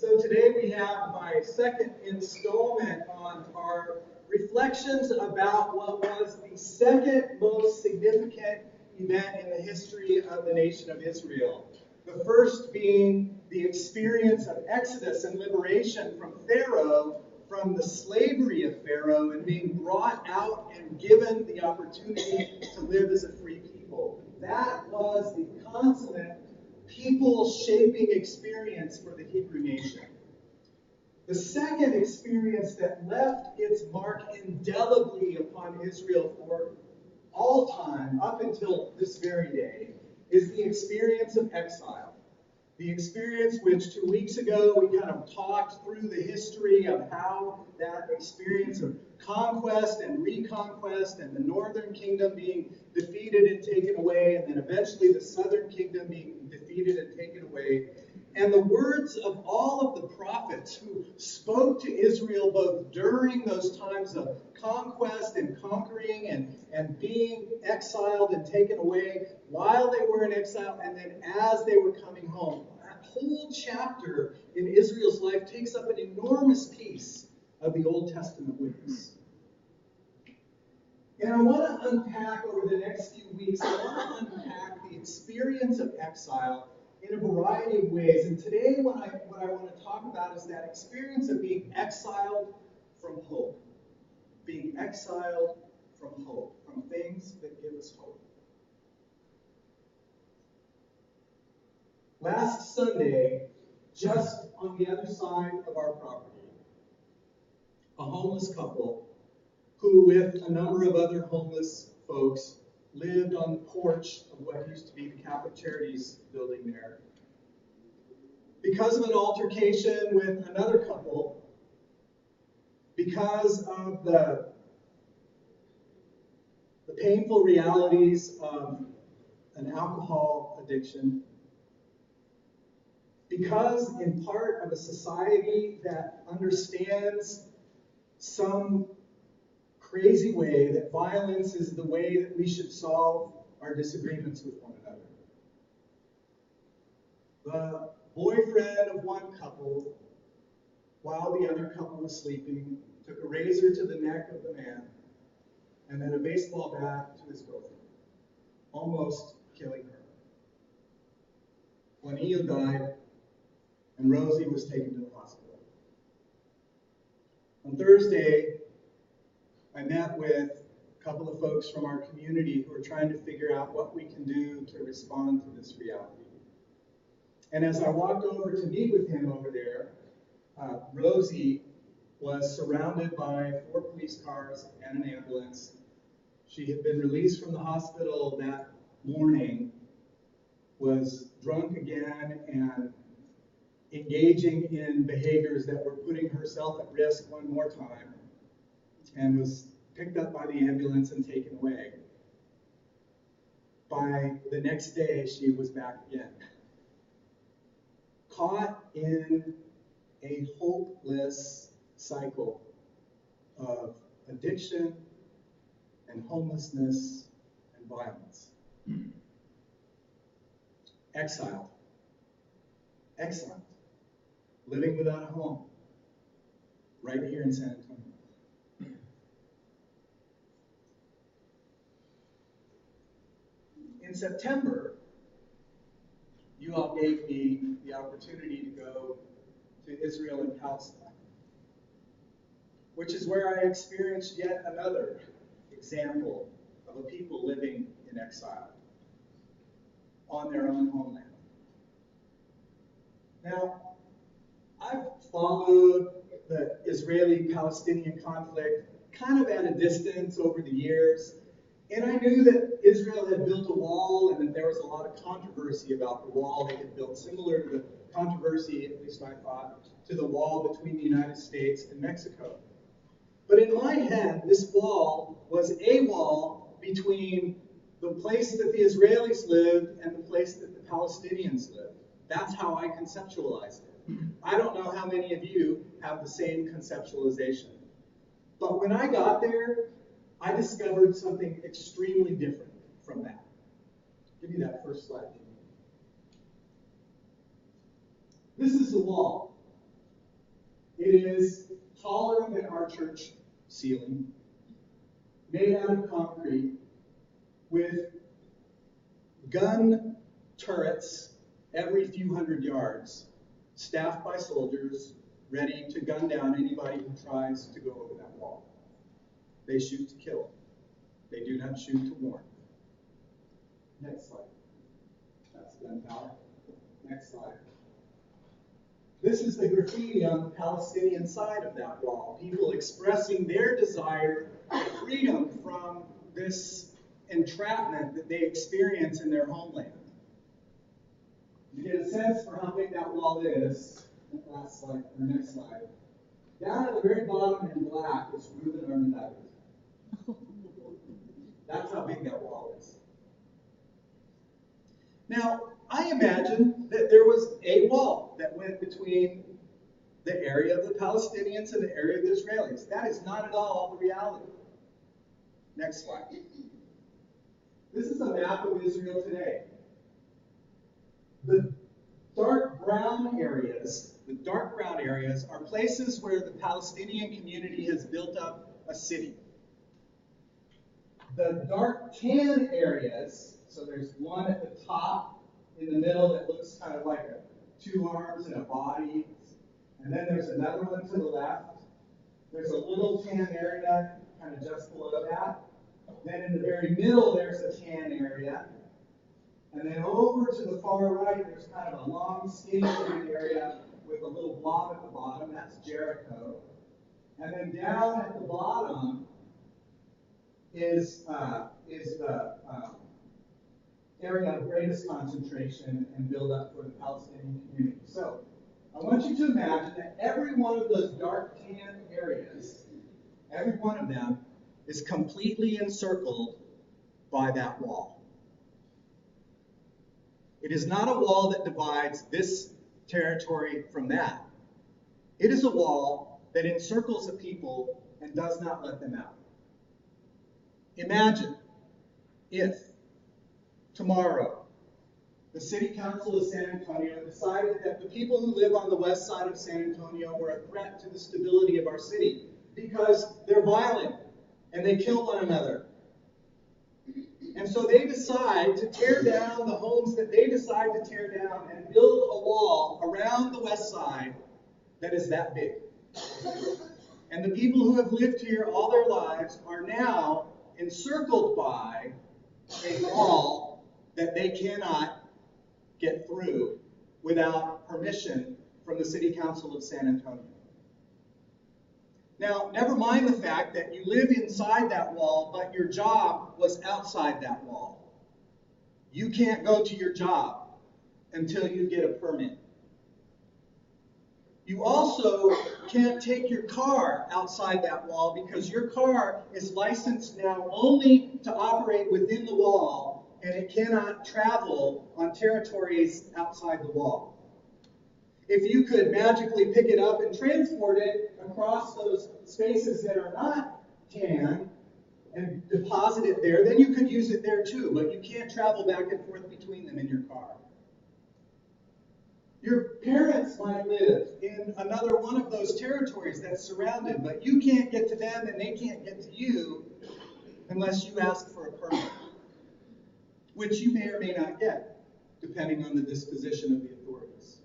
So today we have my second installment on our reflections about what was the second most significant event in the history of the nation of Israel. The first being the experience of Exodus and liberation from Pharaoh, from the slavery of Pharaoh, and being brought out and given the opportunity to live as a free people. That was the consummate people-shaping experience for the Hebrew nation. The second experience that left its mark indelibly upon Israel for all time, up until this very day, is the experience of exile. The experience which 2 weeks ago we kind of talked through the history of how that experience of conquest and reconquest and the northern kingdom being defeated and taken away, and then eventually the southern kingdom being defeated and taken away. And the words of all of the prophets who spoke to Israel both during those times of conquest and conquering and being exiled and taken away while they were in exile, and then as they were coming home. That whole chapter in Israel's life takes up an enormous piece of the Old Testament witness. And I want to unpack over the next few weeks, I want to unpack the experience of exile in a variety of ways. And today what I want to talk about is that experience of being exiled from hope. Being exiled from hope, from things that give us hope. Last Sunday, just on the other side of our property, a homeless couple who, with a number of other homeless folks, lived on the porch of what used to be the Catholic Charities building there. Because of an altercation with another couple, because of the painful realities of an alcohol addiction, because in part of a society that understands some crazy way that violence is the way that we should solve our disagreements with one another. The boyfriend of one couple, while the other couple was sleeping, took a razor to the neck of the man and then a baseball bat to his girlfriend, almost killing her. Juanillo died, and Rosie was taken to the hospital. On Thursday, I met with a couple of folks from our community who are trying to figure out what we can do to respond to this reality. And as I walked over to meet with him over there, Rosie was surrounded by 4 police cars and an ambulance. She had been released from the hospital that morning, was drunk again and engaging in behaviors that were putting herself at risk one more time, and was picked up by the ambulance and taken away. By the next day, she was back again. Caught in a hopeless cycle of addiction and homelessness and violence. Exiled. Exiled. Living without a home. Right here in San Antonio. In September, you all gave me the opportunity to go to Israel and Palestine, which is where I experienced yet another example of a people living in exile on their own homeland. Now, I've followed the Israeli-Palestinian conflict kind of at a distance over the years. And I knew that Israel had built a wall and that there was a lot of controversy about the wall they had built, similar to the controversy, at least I thought, to the wall between the United States and Mexico. But in my head, this wall was a wall between the place that the Israelis lived and the place that the Palestinians lived. That's how I conceptualized it. I don't know how many of you have the same conceptualization. But when I got there, I discovered something extremely different from that. Give me that first slide. This is the wall. It is taller than our church ceiling, made out of concrete, with gun turrets every few hundred yards, staffed by soldiers, ready to gun down anybody who tries to go over that wall. They shoot to kill. They do not shoot to warn. Next slide. That's gunpowder. Next slide. This is the graffiti on the Palestinian side of that wall. People expressing their desire for freedom from this entrapment that they experience in their homeland. You get a sense for how big that wall is. Last slide, or next slide. Down at the very bottom in black is Reuben Armitage. That's how big that wall is. Now, I imagine that there was a wall that went between the area of the Palestinians and the area of the Israelis. That is not at all the reality. Next slide. This is a map of Israel today. The dark brown areas are places where the Palestinian community has built up a city. The dark tan areas, so there's one at the top in the middle that looks kind of like two arms and a body, and then there's another one to the left. There's a little tan area kind of just below that. Then in the very middle there's a tan area. And then over to the far right, there's kind of a long, skinny area with a little blob at the bottom. That's Jericho. And then down at the bottom is the area of greatest concentration and build up for the Palestinian community. So I want you to imagine that every one of those dark tan areas, every one of them is completely encircled by that wall. It is not a wall that divides this territory from that. It is a wall that encircles the people and does not let them out. Imagine if tomorrow the City Council of San Antonio decided that the people who live on the west side of San Antonio were a threat to the stability of our city because they're violent and they kill one another. And so they decide to tear down the homes that they decide to tear down and build a wall around the west side that is that big. And the people who have lived here all their lives are now encircled by a wall that they cannot get through without permission from the City Council of San Antonio. Now, never mind the fact that you live inside that wall, but your job was outside that wall. You can't go to your job until you get a permit. You also can't take your car outside that wall because your car is licensed now only to operate within the wall, and it cannot travel on territories outside the wall. If you could magically pick it up and transport it across those spaces that are not tan and deposit it there, then you could use it there too, but you can't travel back and forth between them in your car. Your parents might live in another one of those territories that's surrounded, but you can't get to them and they can't get to you unless you ask for a permit, which you may or may not get, depending on the disposition of the authorities.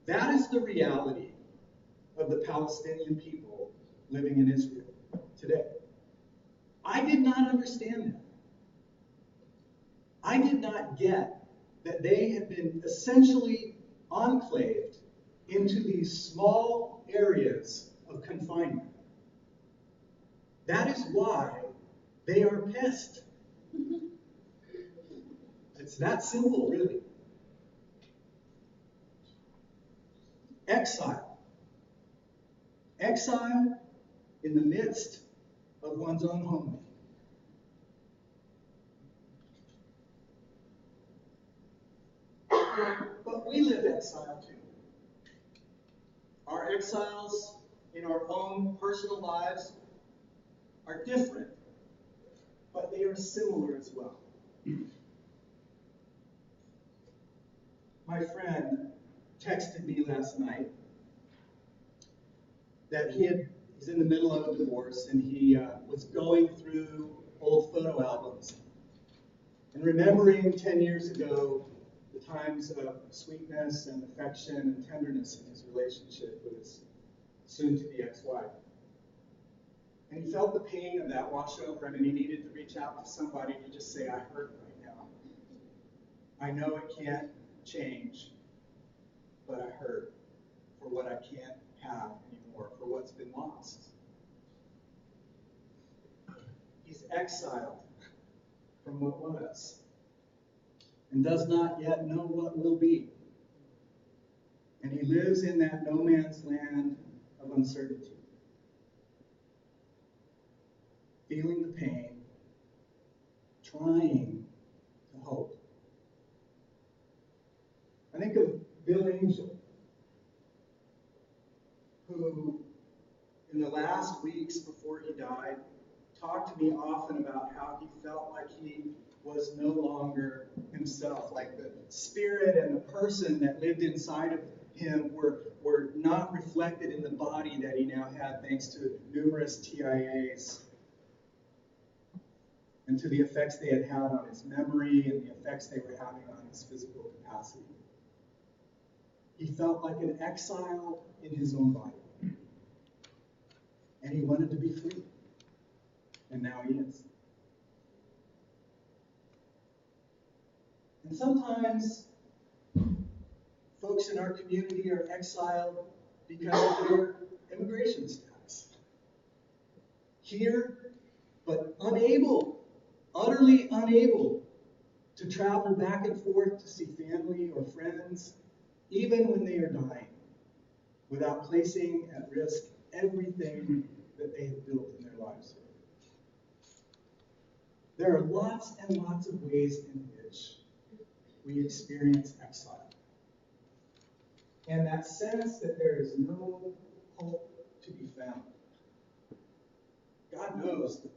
That is the reality of the Palestinian people living in Israel today. I did not understand that. I did not get that they had been essentially enclaved into these small areas of confinement. That is why they are pissed. It's that simple, really. Exile. Exile in the midst of one's own homeland. But we live exile too. Our exiles in our own personal lives are different, but they are similar as well. My friend texted me last night that he's in the middle of a divorce, and he was going through old photo albums and remembering 10 years ago the times of sweetness and affection and tenderness in his relationship with his soon-to-be ex-wife. And he felt the pain of that wash over him, and he needed to reach out to somebody to just say, I hurt right now. I know it can't change, but I hurt for what I can't have anymore, for what's been lost. He's exiled from what was and does not yet know what will be. And he lives in that no man's land of uncertainty, feeling the pain, trying to hope. I think of Bilingual, who in the last weeks before he died talked to me often about how he felt like he was no longer himself, like the spirit and the person that lived inside of him were not reflected in the body that he now had, thanks to numerous TIAs and to the effects they had had on his memory and the effects they were having on his physical capacity. He felt like an exile in his own body. And he wanted to be free. And now he is. And sometimes folks in our community are exiled because of their immigration status. Here, but unable, utterly unable to travel back and forth to see family or friends, even when they are dying, without placing at risk everything that they have built in their lives. There are lots and lots of ways in which we experience exile. And that sense that there is no hope to be found. God knows the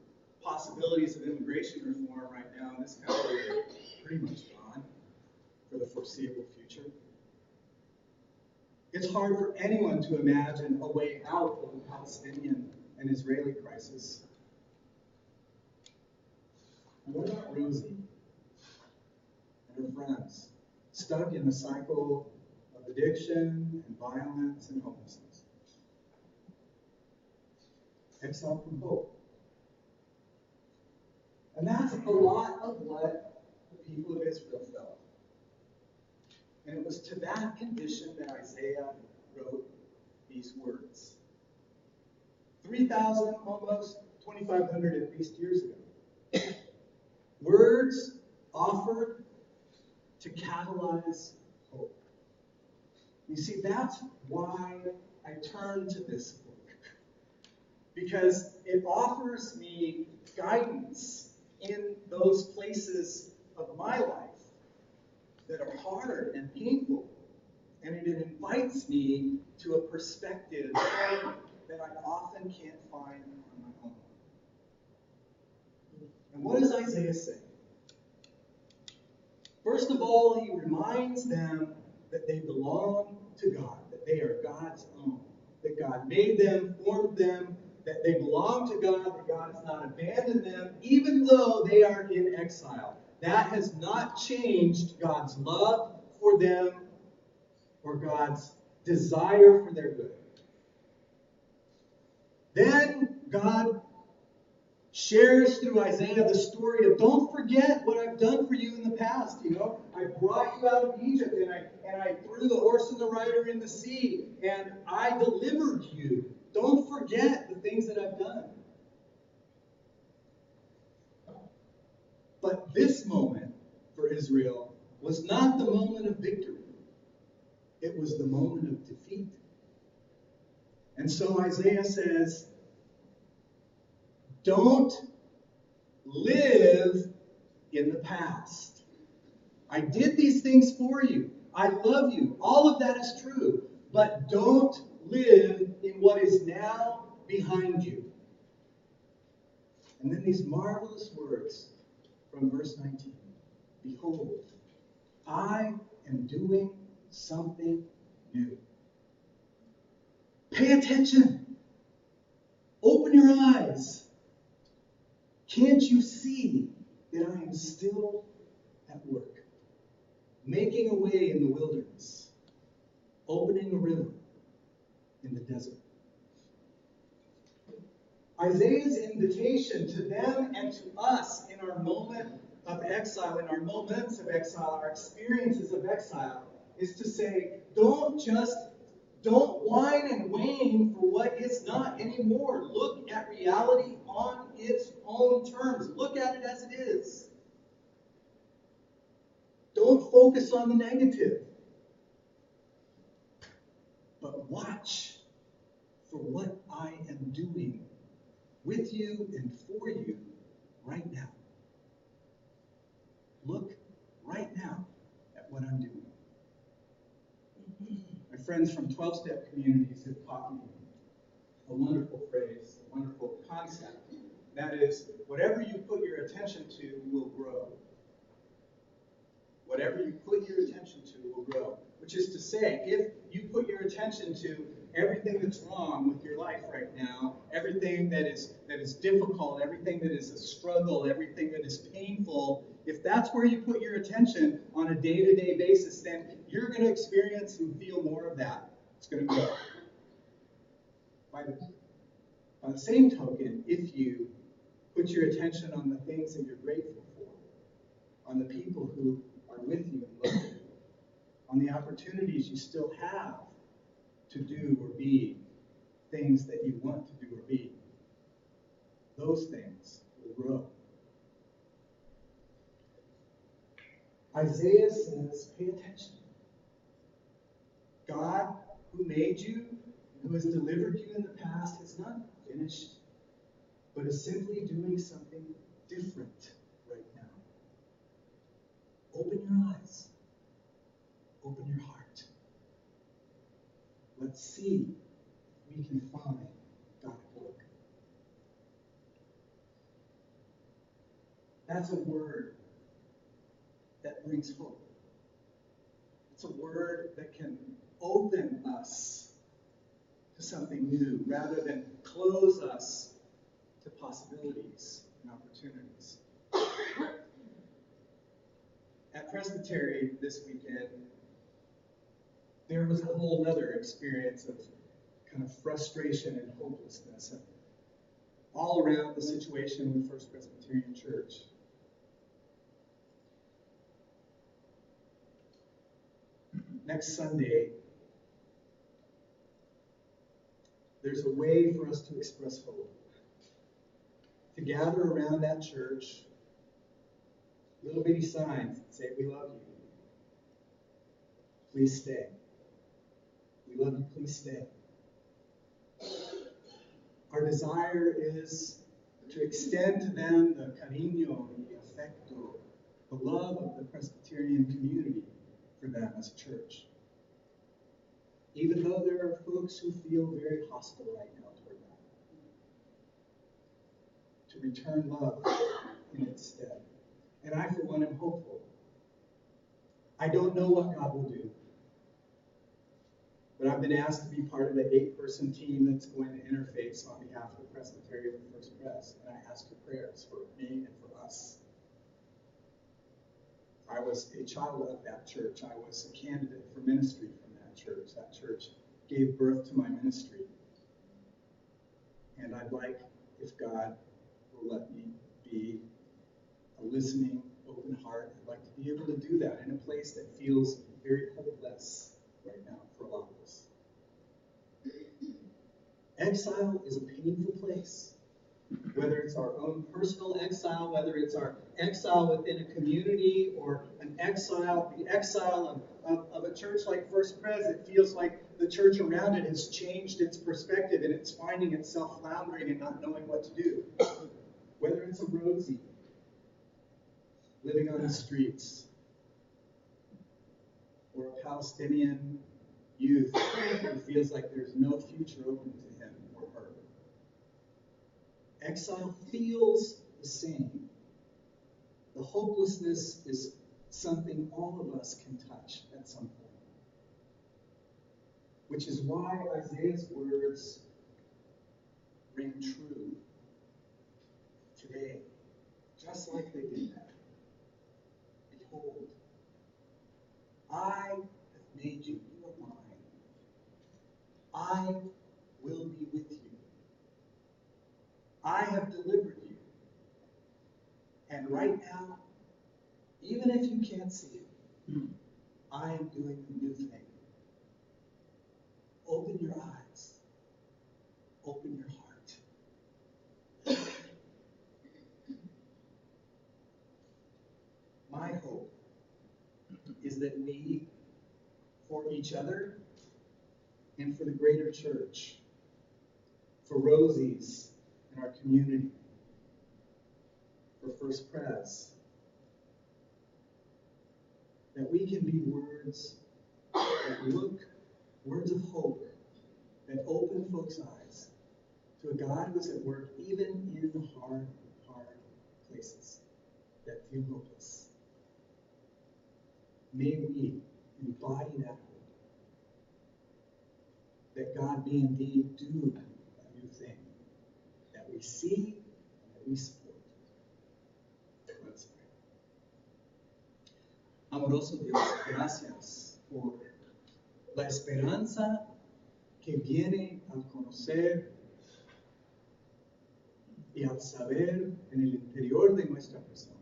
possibilities of immigration reform right now in this country are pretty much gone for the foreseeable future. It's hard for anyone to imagine a way out of the Palestinian and Israeli crisis. And what about Rosie and her friends, stuck in the cycle of addiction and violence and homelessness? Exile from hope. And that's a lot of what the people of Israel felt. And it was to that condition that Isaiah wrote these words. 3,000, almost 2,500 at least years ago. Words offered to catalyze hope. You see, that's why I turn to this book. Because it offers me guidance in those places of my life that are hard and painful. And it invites me to a perspective that I often can't find on my own. And what does Isaiah say? First of all, he reminds them that they belong to God, that they are God's own, that God made them, formed them, that they belong to God, that God has not abandoned them, even though they are in exile. That has not changed God's love for them or God's desire for their good. Then God shares through Isaiah the story of, don't forget what I've done for you in the past. I brought you out of Egypt, and I threw the horse and the rider in the sea, and I delivered you. Don't forget the things that I've done. But this moment for Israel was not the moment of victory. It was the moment of defeat. And so Isaiah says, don't live in the past. I did these things for you. I love you. All of that is true. But don't live in what is now behind you. And then these marvelous words from verse 19. Behold, I am doing something new. Pay attention. Open your eyes. Can't you see that I am still at work, making a way in the wilderness, opening a river in the desert? Isaiah's invitation to them and to us in our moment of exile, in our moments of exile, our experiences of exile, is to say, don't whine and wane for what is not anymore. Look at reality on its own terms. Look at it as it is. Don't focus on the negative. But watch for what I am doing with you and for you right now. Look right now at what I'm doing. My friends from 12-step communities have taught me a wonderful phrase, a wonderful concept. That is, whatever you put your attention to will grow. Whatever you put your attention to will grow. Which is to say, if you put your attention to everything that's wrong with your life right now, everything that is difficult, everything that is a struggle, everything that is painful, if that's where you put your attention on a day-to-day basis, then you're going to experience and feel more of that. It's going to grow. By the same token, if you put your attention on the things that you're grateful for, on the people who are with you and love you, on the opportunities you still have to do or be things that you want to do or be, those things will grow. Isaiah says, pay attention. God, who made you, who has delivered you in the past, is not finished, but is simply doing something different right now. Open your eyes. Open your heart. Let's see if we can find God at work. That's a word that brings hope. It's a word that can open us to something new rather than close us to possibilities and opportunities. At Presbytery this weekend, there was a whole other experience of kind of frustration and hopelessness all around the situation with First Presbyterian Church. Next Sunday, there's a way for us to express hope. To gather around that church, little bitty signs that say, we love you. Please stay. We love you, please stay. Our desire is to extend to them the cariño, the afecto, the love of the Presbyterian community for them as a church. Even though there are folks who feel very hostile right now toward that. To return love in its stead. And I, for one, am hopeful. I don't know what God will do. But I've been asked to be part of the 8-person team that's going to interface on behalf of the Presbytery of the First Pres. And I ask for prayers for me and for us. I was a child of that church. I was a candidate for ministry from that church. That church gave birth to my ministry. And I'd like, if God will let me be a listening, open heart, I'd like to be able to do that in a place that feels very hopeless right now for a lot of us. Exile is a painful place. Whether it's our own personal exile, whether it's our exile within a community, or the exile of a church like First Pres, it feels like the church around it has changed its perspective and it's finding itself floundering and not knowing what to do. Whether it's a Rosie living on the streets, or a Palestinian youth who feels like there's no future open to him or her. Exile feels the same. The hopelessness is something all of us can touch at some point. Which is why Isaiah's words ring true today, just like they did that. Behold, I have made you, you are mine. I will be with you. I have delivered you. And right now, even if you can't see it, I am doing a new thing. Open your eyes. Open your heart. My hope is that we, for each other, and for the greater church, for Rosie's in our community, for First Pres, that we can be words that look, words of hope, that open folks' eyes to a God who is at work even in the hard places that feel hopeless. May we embody that hope, that God may indeed do a new thing, that we see and that we support. Let's pray. Amoroso Dios, gracias por la esperanza que viene al conocer y al saber en el interior de nuestra persona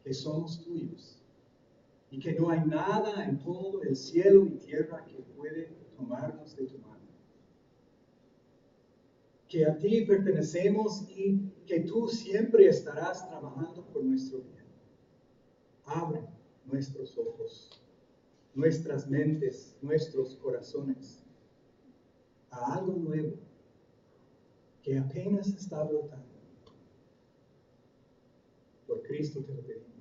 que somos tuyos y que no hay nada en todo el cielo y tierra que puede tomarnos de tu mano. Que a ti pertenecemos y que tú siempre estarás trabajando por nuestro bien. Abre nuestros ojos, nuestras mentes, nuestros corazones a algo nuevo que apenas está brotando. Por Cristo te lo pedimos.